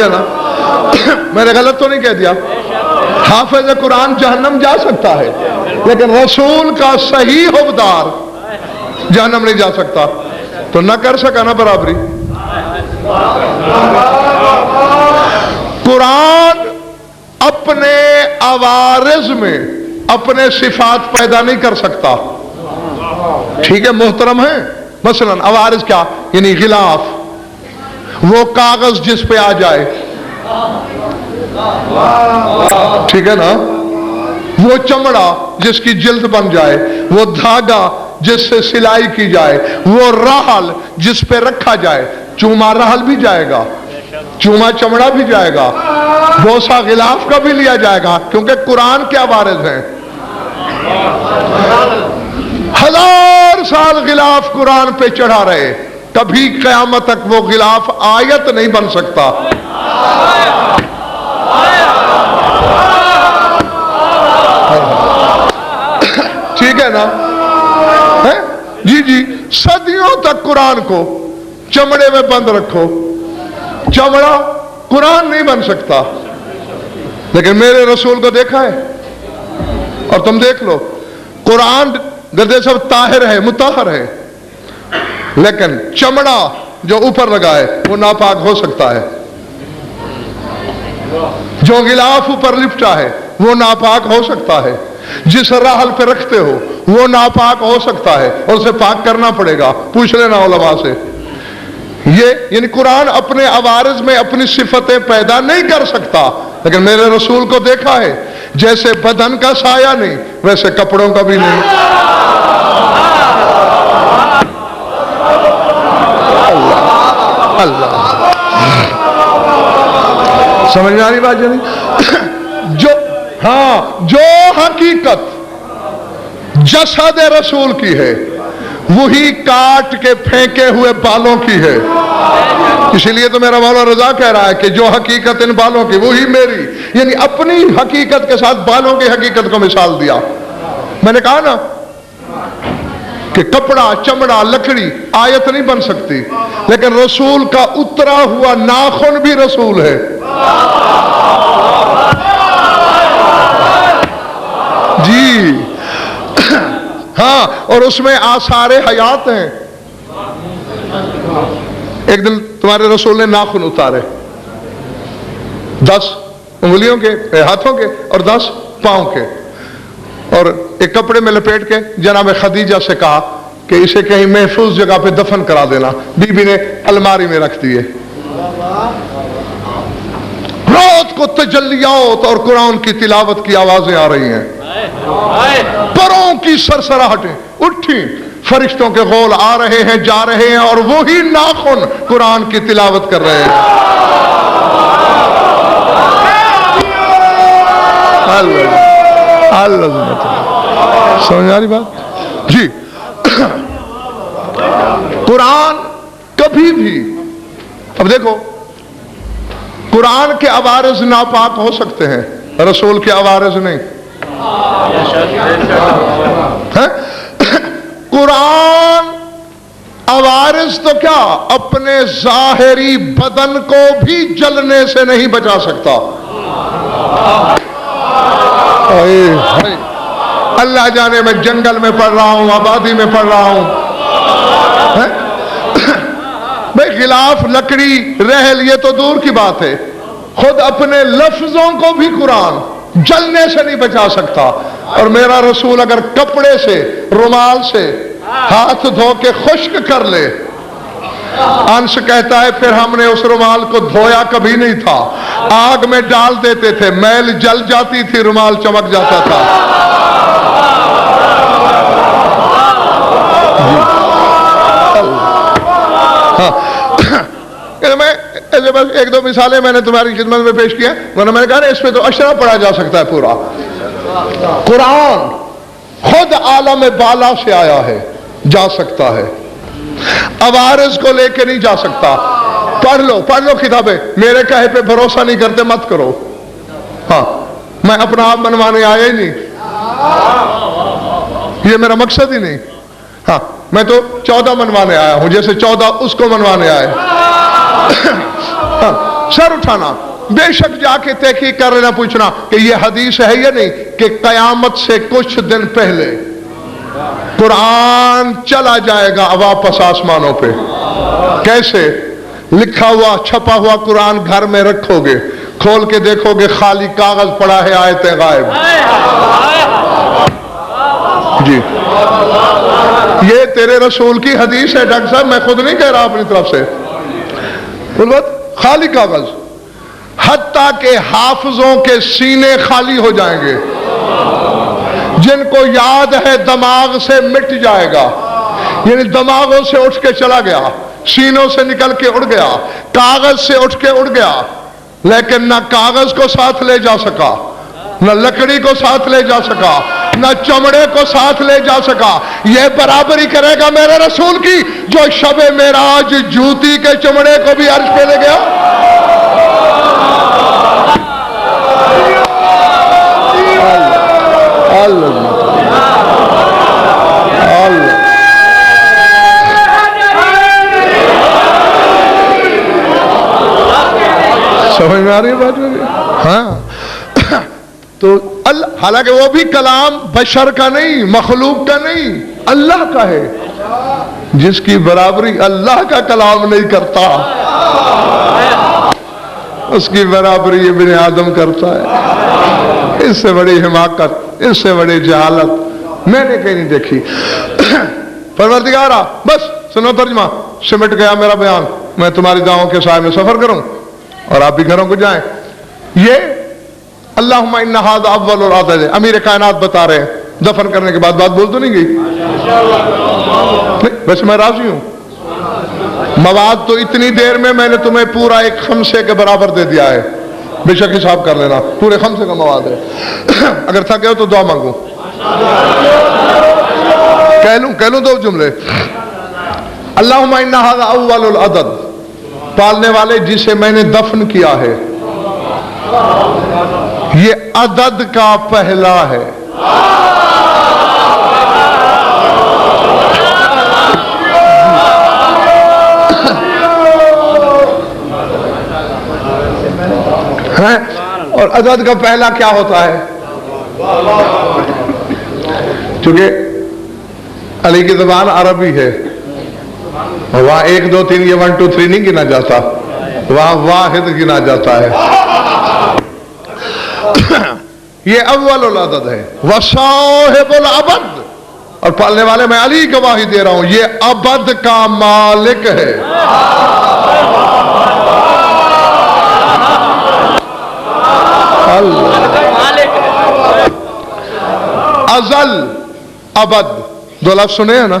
Speaker 1: ٹھیک ہے نا؟ میں نے غلط تو نہیں کہہ دیا؟ حافظ قرآن جہنم جا سکتا ہے لیکن رسول کا صحیح حبدار جہنم نہیں جا سکتا. تو نہ کر سکا نا برابری. قرآن اپنے عوارض میں اپنے صفات پیدا نہیں کر سکتا. ٹھیک ہے محترم ہے؟ مثلا عوارض کیا؟ یعنی غلاف، وہ کاغذ جس پہ آ جائے، ٹھیک ہے نا؟ وہ چمڑا جس کی جلد بن جائے، وہ دھاگا جس سے سلائی کی جائے، وہ رحل جس پہ رکھا جائے. چوما رحل بھی جائے گا، چوما چمڑا بھی جائے گا، بوسا غلاف کا بھی لیا جائے گا، کیونکہ قرآن کے عوارض ہیں. 1000 سال غلاف قرآن پہ چڑھا رہے، کبھی قیامت تک وہ غلاف آیت نہیں بن سکتا. ٹھیک ہے نا؟ جی جی صدیوں تک قرآن کو چمڑے میں بند رکھو، چمڑا قرآن نہیں بن سکتا. لیکن میرے رسول کو دیکھا ہے؟ اور تم دیکھ لو، قرآن گردے سب طاہر ہے، مطہر ہے، لیکن چمڑا جو اوپر لگا ہے وہ ناپاک ہو سکتا ہے. جو غلاف اوپر لپٹا ہے وہ ناپاک ہو سکتا ہے. جس راحل پہ رکھتے ہو وہ ناپاک ہو سکتا ہے اور اسے پاک کرنا پڑے گا. پوچھ لینا علماء سے. یہ یعنی قرآن اپنے عوارض میں اپنی صفتیں پیدا نہیں کر سکتا، لیکن میرے رسول کو دیکھا ہے، جیسے بدن کا سایہ نہیں ویسے کپڑوں کا بھی نہیں. اللہ سمجھ میں آ رہی بات جانی؟ جو حقیقت جسد رسول کی ہے وہی کاٹ کے پھینکے ہوئے بالوں کی ہے. اسی لیے تو میرا مولا رضا کہہ رہا ہے کہ جو حقیقت ان بالوں کی وہی میری، یعنی اپنی حقیقت کے ساتھ بالوں کی حقیقت کو مثال دیا. میں نے کہا نا کہ کپڑا، چمڑا، لکڑی آیت نہیں بن سکتی، لیکن رسول کا اترا ہوا ناخن بھی رسول ہے. جی ہاں، اور اس میں آثار حیات ہیں. ایک دن تمہارے رسول نے ناخن اتارے، 10 انگلیوں کے، ہاتھوں کے اور 10 پاؤں کے، اور ایک کپڑے میں لپیٹ کے جناب خدیجہ سے کہا کہ اسے کہیں محفوظ جگہ پہ دفن کرا دینا. بی بی نے الماری میں رکھ دیے. رات کو تجلیات اور قرآن کی تلاوت کی آوازیں آ رہی ہیں، پروں کی سرسراہٹیں اٹھی، فرشتوں کے غول آ رہے ہیں، جا رہے ہیں، اور وہی ناخن قرآن کی تلاوت کر رہے ہیں. اللہ سمجھ آ رہی بات؟ جی قرآن کبھی بھی، اب دیکھو قرآن کے عوارض ناپاک ہو سکتے ہیں، رسول کے عوارض نہیں. قرآن عوارض تو کیا اپنے ظاہری بدن کو بھی جلنے سے نہیں بچا سکتا. اللہ جانے میں جنگل میں پڑھ رہا ہوں، آبادی میں پڑھ رہا ہوں، بھئی غلاف، لکڑی، رحل یہ تو دور کی بات ہے، خود اپنے لفظوں کو بھی قرآن جلنے سے نہیں بچا سکتا. اور میرا رسول اگر کپڑے سے، رومال سے ہاتھ دھو کے خشک کر لے، انس کہتا ہے پھر ہم نے اس رومال کو دھویا کبھی نہیں تھا، آگ میں ڈال دیتے تھے، میل جل جاتی تھی، رومال چمک جاتا تھا. ایک دو مثالیں میں نے تمہاری خدمت میں پیش کیا، ورنہ میں نے کہا اس پہ تو اشرا پڑھا جا سکتا ہے پورا. قرآن خود عالم بالا سے آیا ہے، جا سکتا ہے، عوارض کو لے کے نہیں جا سکتا. پڑھ لو کتابیں. میرے کہے پہ بھروسہ نہیں کرتے مت کرو. ہاں میں اپنا آپ منوانے آیا ہی نہیں، یہ میرا مقصد ہی نہیں. ہاں میں تو 14 منوانے آیا ہوں، جیسے 14 اس کو منوانے آئے. سر اٹھانا، بے شک جا کے تحقیق کر لینا، پوچھنا کہ یہ حدیث ہے یا نہیں کہ قیامت سے کچھ دن پہلے قرآن چلا جائے گا واپس آسمانوں پہ۔ کیسے؟ لکھا ہوا چھپا ہوا قرآن گھر میں رکھو گے، کھول کے دیکھو گے خالی کاغذ پڑا ہے، آیتیں غائب۔ جی یہ تیرے رسول کی حدیث ہے ڈاکٹر صاحب، میں خود نہیں کہہ رہا اپنی طرف سے، خالی کاغذ، حتیٰ کہ حافظوں کے سینے خالی ہو جائیں گے، جن کو یاد ہے دماغ سے مٹ جائے گا، یعنی دماغوں سے اٹھ کے چلا گیا، سینوں سے نکل کے اڑ گیا، کاغذ سے اٹھ کے اڑ گیا، لیکن نہ کاغذ کو ساتھ لے جا سکا، نہ لکڑی کو ساتھ لے جا سکا، نہ چمڑے کو ساتھ لے جا سکا۔ یہ برابری کرے گا میرے رسول کی جو شب معراج جوتی کے چمڑے کو بھی عرش پہ لے گیا۔ سمجھ میں آ رہی ہے بات میری؟ ہاں تو حالانکہ وہ بھی کلام بشر کا نہیں، مخلوق کا نہیں، اللہ کا ہے، جس کی برابری اللہ کا کلام نہیں کرتا اس کی برابری ابن آدم کرتا ہے۔ اس سے بڑی حماقت، اس سے بڑی جہالت میں نے کہیں نہیں دیکھی۔ پروردگارا بس سنو ترجمہ، سمٹ گیا میرا بیان، میں تمہاری دعاؤں کے سائے میں سفر کروں اور آپ بھی گھروں کو جائیں۔ یہ اللہم ان ھذا اول العدد، امیر کائنات بتا رہے ہیں، دفن کرنے کے بعد بات بول تو نہیں گئی؟ بس میں راضی ہوں، مواد تو اتنی دیر میں نے تمہیں پورا ایک خمسے کے برابر دے دیا ہے، بے شک حساب کر لینا، پورے خمسے کا مواد ہے۔ اگر تھک گئے ہو تو دعا مانگو، کہہ لوں دو جملے۔ اللہم ان ھذا اول العدد، پالنے والے جسے میں نے دفن کیا ہے، یہ عدد کا پہلا ہے۔ اور عدد کا پہلا کیا ہوتا ہے؟ چونکہ علی کی زبان عربی ہے، وہاں 1 2 3 یہ 1 2 3 نہیں گنا جاتا، وہاں واحد گنا جاتا ہے۔ یہ اول العدد ہے، وصاحب العبد، اور پالنے والے میں علی گواہی دے رہا ہوں یہ ابد کا مالک ہے۔ ازل ابد دو لفظ سنے ہیں نا،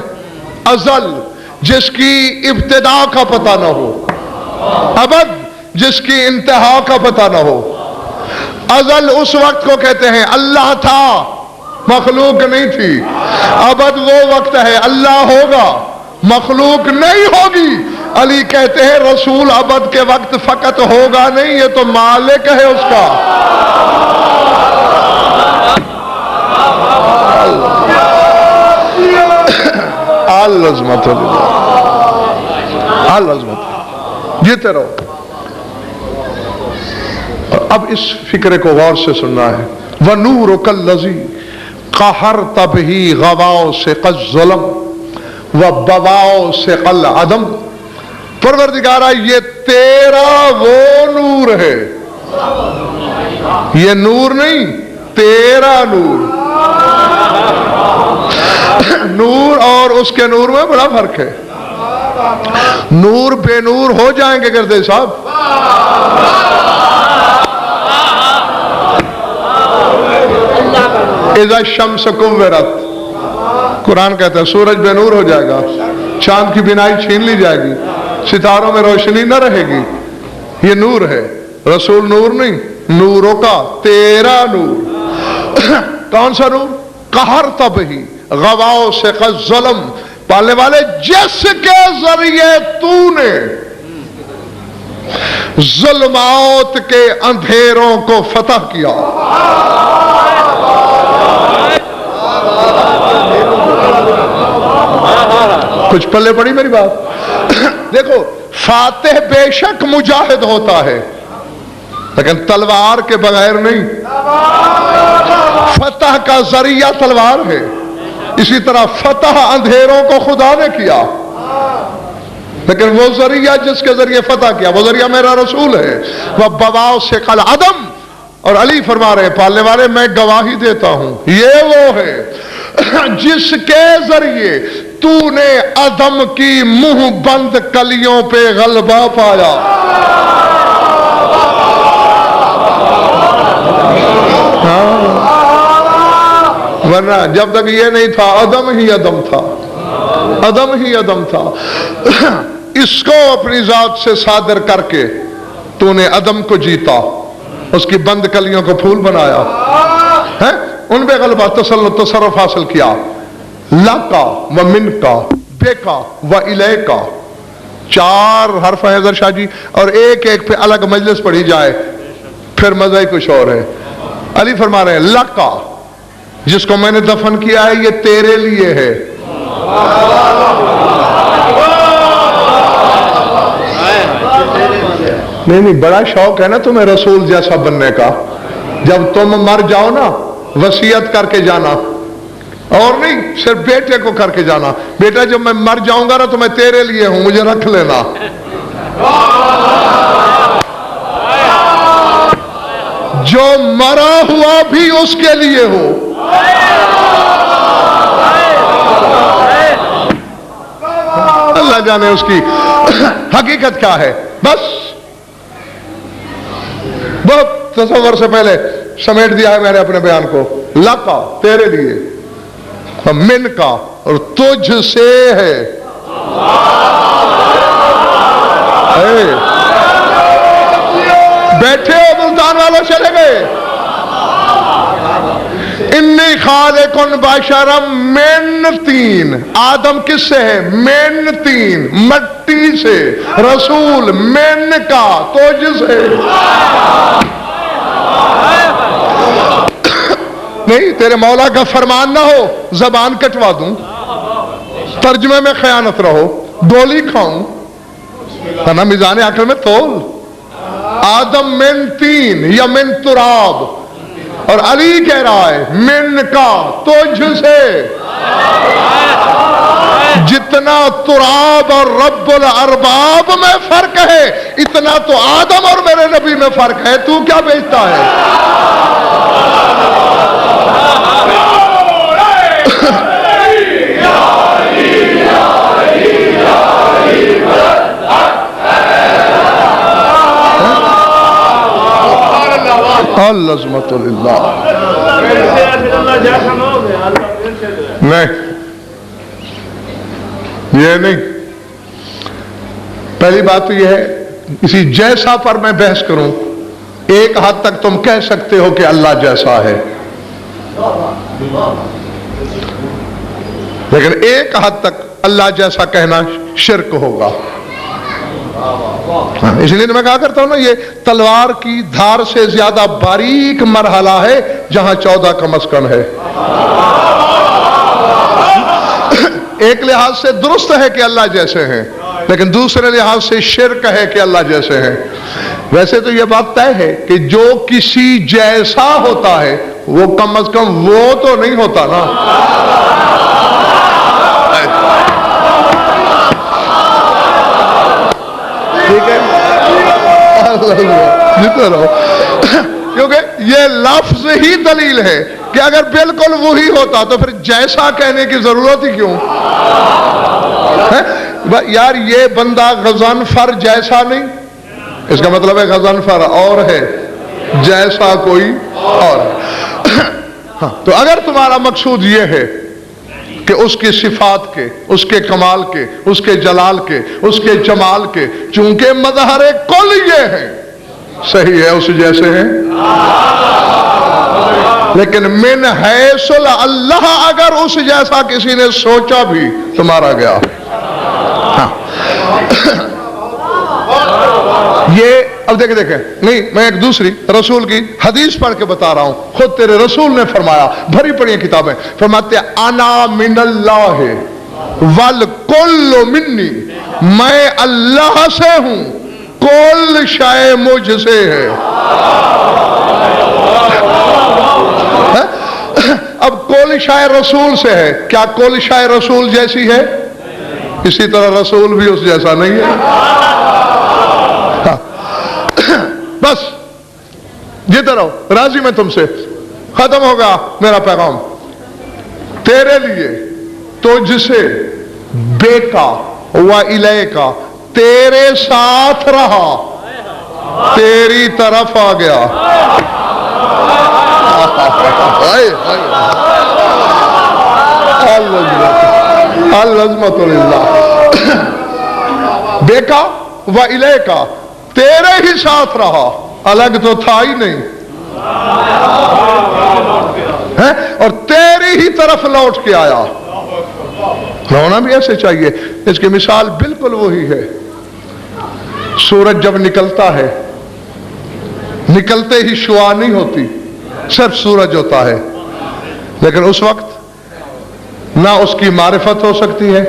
Speaker 1: ازل جس کی ابتدا کا پتہ نہ ہو، ابد جس کی انتہا کا پتہ نہ ہو۔ ازل اس وقت کو کہتے ہیں اللہ تھا، مخلوق نہیں تھی۔ ابد وہ وقت ہے اللہ ہوگا، مخلوق نہیں ہوگی۔ علی کہتے ہیں رسول ابد کے وقت فقط ہوگا نہیں، یہ تو مالک ہے اس کا۔ العظمت العظمت جیتے رہو۔ اب اس فکرے کو غور سے سننا ہے۔ وَنُورُكَ الَّذِي قَهَرْتَ بِهِ غَوَاصِقَ الظُّلَمِ وَبَوَاصِقَ الْعَدَمِ، پروردگارہ یہ تیرا وہ نور ہے، یہ نور نہیں، تیرا نور۔ نور اور اس کے نور میں بڑا فرق ہے۔ نور بے نور ہو جائیں گے گردے صاحب۔ اذا الشمس کورت، قرآن کہتا ہے سورج بے نور ہو جائے گا، چاند کی بینائی چھین لی جائے گی، ستاروں میں روشنی نہ رہے گی۔ یہ نور ہے، رسول نور نہیں، نوروں کا تیرا نور۔ کون سا نور؟ قہرت بہ غواصق الظلم، پالنے والے جس کے ذریعے تو نے ظلمات کے اندھیروں کو فتح کیا۔ کچھ پلے پڑی میری بات؟ دیکھو فاتح بے شک مجاہد ہوتا ہے، لیکن تلوار کے بغیر نہیں. فتح کا ذریعہ تلوار ہے. اسی طرح فتح اندھیروں کو خدا نے کیا، لیکن وہ ذریعہ جس کے ذریعے فتح کیا وہ ذریعہ میرا رسول ہے. وہ بواؤ سے قل عدم. اور علی فرما رہے پالنے والے میں گواہی دیتا ہوں یہ وہ ہے جس کے ذریعے تو نے عدم کی منہ بند کلیوں پہ غلبہ پایا. ورنہ جب تک یہ نہیں تھا عدم ہی عدم تھا، عدم ہی عدم تھا. اس کو اپنی ذات سے صادر کر کے تو نے عدم کو جیتا، اس کی بند کلیوں کو پھول بنایا ہے، ان پہ غلبہ تسلط تصرف حاصل کیا. لا کا و من کا بے کا و الیہ کا 4 حرف ہیں حضرت شاہ جی، اور ایک ایک پہ الگ مجلس پڑھی جائے پھر مزہ ہی کچھ اور ہے. علی فرما رہے ہیں لا کا جس کو میں نے دفن کیا ہے یہ تیرے لیے ہے. نہیں بڑا شوق ہے نا تمہیں رسول جیسا بننے کا. جب تم مر جاؤ نا وصیت کر کے جانا، اور نہیں صرف بیٹے کو کر کے جانا، بیٹا جب میں مر جاؤں گا نا تو میں تیرے لیے ہوں، مجھے رکھ لینا. جو مرا ہوا بھی اس کے لیے ہو. اللہ جانے اس کی حقیقت کیا ہے. بس بہت تصور سے پہلے سمیٹ دیا ہے میں نے اپنے بیان کو. لقا تیرے لیے، من کا اور تجھ سے ہے. بیٹھے ہو ملتان والوں چلے گئے. انی خالق بشرم من طین. آدم کس سے ہے؟ من طین، مٹی سے. رسول من کا تجھ سے. نہیں تیرے مولا کا فرمان نہ ہو زبان کٹوا دوں، ترجمے میں خیانت رہو، ڈولی کھاؤں، نا میزان عقل میں تول. آدم من طین یا من تراب، اور علی کہہ رہا ہے من کا تجھ سے. جتنا تراب اور رب الارباب میں فرق ہے اتنا تو آدم اور میرے نبی میں فرق ہے. تو کیا بیچتا ہے؟ العظمت للہ. نہیں یہ نہیں. پہلی بات تو یہ ہے کسی جیسا پر میں بحث کروں، ایک حد تک تم کہہ سکتے ہو کہ اللہ جیسا ہے، لیکن ایک حد تک اللہ جیسا کہنا شرک ہوگا. اس لیے میں کہا کرتا ہوں نا یہ تلوار کی دھار سے زیادہ باریک مرحلہ ہے جہاں 14 کا مسکن ہے. ایک لحاظ سے درست ہے کہ اللہ جیسے ہیں، لیکن دوسرے لحاظ سے شرک ہے کہ اللہ جیسے ہیں. ویسے تو یہ بات طے ہے کہ جو کسی جیسا ہوتا ہے وہ کم از کم وہ تو نہیں ہوتا نا. ٹھیک ہے جیتے رہو، کیونکہ یہ لفظ ہی دلیل ہے کہ اگر بالکل وہی ہوتا تو پھر جیسا کہنے کی ضرورت ہی کیوں. یار یہ بندہ غضنفر جیسا نہیں، اس کا مطلب ہے غضنفر اور ہے، جیسا کوئی اور ہے. تو اگر تمہارا مقصود یہ ہے کہ اس کی صفات کے، اس کے کمال کے، اس کے جلال کے، اس کے جمال کے، چونکہ مظہر کل یہ ہے، صحیح ہے اس جیسے ہیں، لیکن من حیث اللہ اگر اس جیسا کسی نے سوچا بھی تو مارا گیا. یہ اب دیکھیں نہیں، میں ایک دوسری رسول کی حدیث پڑھ کے بتا رہا ہوں. خود تیرے رسول نے فرمایا، بھری پڑھی کتابیں، فرماتے انا من اللہ والکل منی، میں اللہ سے ہوں، کل شے مجھ سے ہے. اب کولشائے رسول سے ہے، کیا کولشائے رسول جیسی ہے؟ اسی طرح رسول بھی اس جیسا نہیں ہے. بس جیتے رہو، راضی میں تم سے. ختم ہوگا میرا پیغام. تیرے لیے تجھ سے بے کا و الیہ کا، تیرے ساتھ رہا، تیری طرف آ گیا. العظمت للہ. بے کا و الیہ کا، تیرے ہی ساتھ رہا، الگ تو تھا ہی نہیں، اور تیری ہی طرف لوٹ کے آیا. ہونا بھی ایسے چاہیے. اس کی مثال بالکل وہی ہے. سورج جب نکلتا ہے، نکلتے ہی شعاع نہیں ہوتی، صرف سورج ہوتا ہے. لیکن اس وقت نہ اس کی معرفت ہو سکتی ہے،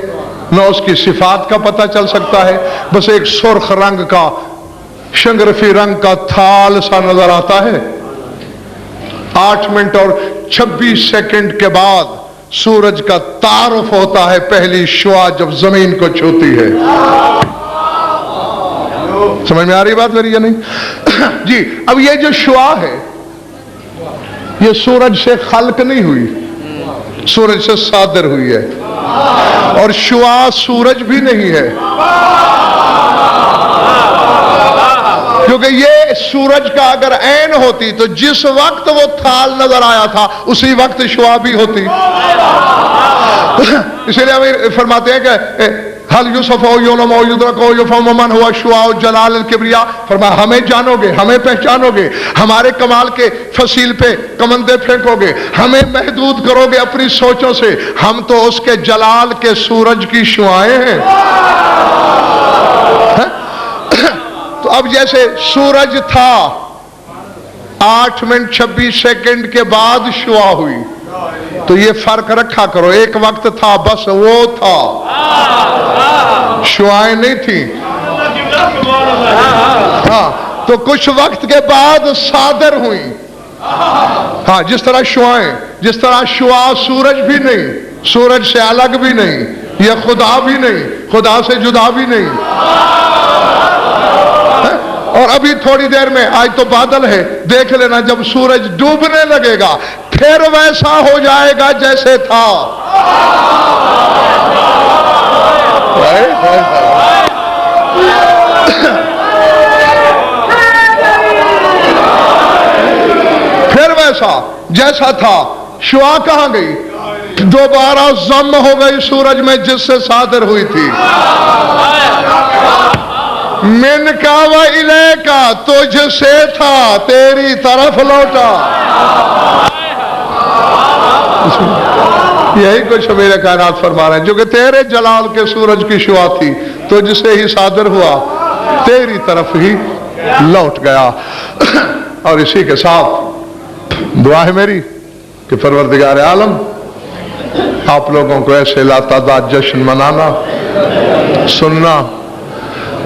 Speaker 1: نہ اس کی صفات کا پتہ چل سکتا ہے. بس ایک سرخ رنگ کا، شنگرفی رنگ کا تھال سا نظر آتا ہے. 8 منٹ اور 26 سیکنڈ کے بعد سورج کا تعارف ہوتا ہے، پہلی شعاع جب زمین کو چھوتی ہے. سمجھ میں آ رہی بات میری یا نہیں؟ جی. اب یہ جو شعاع ہے، یہ سورج سے خلق نہیں ہوئی، سورج سے صادر ہوئی ہے. اور شعاع سورج بھی نہیں ہے، کیونکہ یہ سورج کا اگر عین ہوتی تو جس وقت وہ تھال نظر آیا تھا اسی وقت شعاع بھی ہوتی. اسی لیے ہم فرماتے ہیں کہ حل یوسف او یولم او یدرک او یفہم من ہوا شعاع جلال الکبریا. فرمایا ہمیں جانو گے، ہمیں پہچانو گے، ہمارے کمال کے فصیل پہ کمندے پھینکو گے، ہمیں محدود کرو گے اپنی سوچوں سے. ہم تو اس کے جلال کے سورج کی شعاعیں ہیں. تو اب جیسے سورج تھا، 8 منٹ 26 سیکنڈ کے بعد شعاع ہوئی، تو یہ فرق رکھا کرو. ایک وقت تھا، بس وہ تھا، شعاعیں نہیں تھیں. ہاں، تو کچھ وقت کے بعد صادر ہوئی. ہاں، جس طرح شعاعیں، جس طرح شعاع سورج بھی نہیں، سورج سے الگ بھی نہیں، یہ خدا بھی نہیں، خدا سے جدا بھی نہیں. اور ابھی تھوڑی دیر میں، آج تو بادل ہے، دیکھ لینا جب سورج ڈوبنے لگے گا پھر ویسا ہو جائے گا جیسے تھا. پھر ویسا جیسا تھا. شعاع کہاں گئی؟ دوبارہ ضم ہو گئی سورج میں جس سے صادر ہوئی تھی. من کا و الیہ کا، تجھ سے تھا، تیری طرف لوٹا. یہی کچھ میرے کائنات فرما رہے ہیں، جو کہ تیرے جلال کے سورج کی شعاع تھی، تجھ سے ہی صادر ہوا، تیری طرف ہی لوٹ گیا. اور اسی کے ساتھ دعا ہے میری کہ پروردگار عالم آپ لوگوں کو ایسے لا تعداد جشن منانا، سننا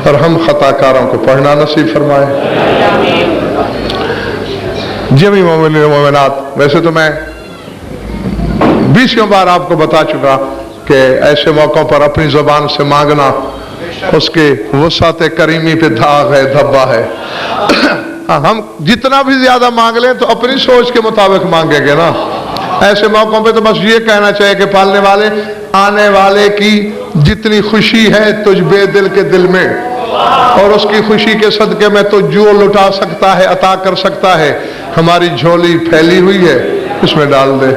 Speaker 1: اور ہم خطا کاروں کو پڑھنا نصیب فرمائے. جمی مومنین و مومنات، ویسے تو میں 20 بار آپ کو بتا چکا کہ ایسے موقعوں پر اپنی زبان سے مانگنا اس کے وسعت کریمی پہ داغ ہے، دھبا ہے. ہم جتنا بھی زیادہ مانگ لیں تو اپنی سوچ کے مطابق مانگیں گے نا. ایسے موقعوں پہ تو بس یہ کہنا چاہیے کہ پالنے والے، آنے والے کی جتنی خوشی ہے تجھ بے دل کے دل میں، اور اس کی خوشی کے صدقے میں تو جو لٹا سکتا ہے، عطا کر سکتا ہے، ہماری جھولی پھیلی ہوئی ہے، اس میں ڈال دے.